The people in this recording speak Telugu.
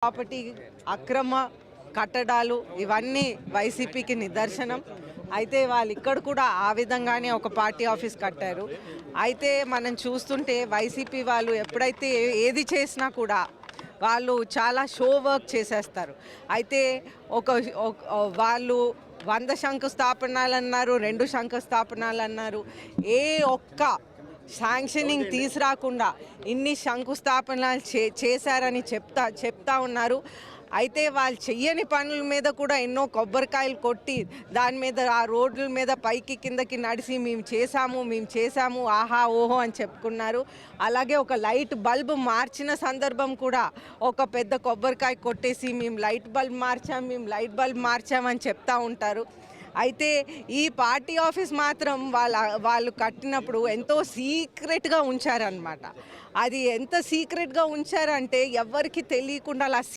ప్రాపర్టీ అక్రమ కట్టడాలు ఇవన్నీ వైసీపీకి నిదర్శనం. అయితే వాళ్ళు ఇక్కడ కూడా ఆ విధంగానే ఒక పార్టీ ఆఫీస్ కట్టారు. అయితే మనం చూస్తుంటే వైసీపీ వాళ్ళు ఎప్పుడైతే ఏది చేసినా కూడా వాళ్ళు చాలా షో వర్క్ చేసేస్తారు. అయితే ఒక వాళ్ళు 100 శంకుస్థాపనలు అన్నారు, 2 శంకుస్థాపనలు అన్నారు. ఏ ఒక్క శాంక్షనింగ్ తీసుకురాకుండా ఇన్ని శంకుస్థాపనలు చేశారని చెప్తా ఉన్నారు. అయితే వాళ్ళు చెయ్యని పనుల మీద కూడా ఎన్నో కొబ్బరికాయలు కొట్టి దాని మీద ఆ రోడ్ల మీద పైకి కిందకి నడిచి మేము చేశాము ఆహా ఓహో అని చెప్పుకున్నారు. అలాగే ఒక లైట్ బల్బ్ మార్చిన సందర్భం కూడా ఒక పెద్ద కొబ్బరికాయ కొట్టేసి మేము లైట్ బల్బ్ మార్చామని చెప్తా ఉంటారు. అయితే ఈ పార్టీ ఆఫీస్ మాత్రం వాళ్ళు కట్టినప్పుడు ఎంతో సీక్రెట్గా ఉంచారనమాట. అది ఎంత సీక్రెట్గా ఉంచారంటే ఎవరికి తెలియకుండా అలా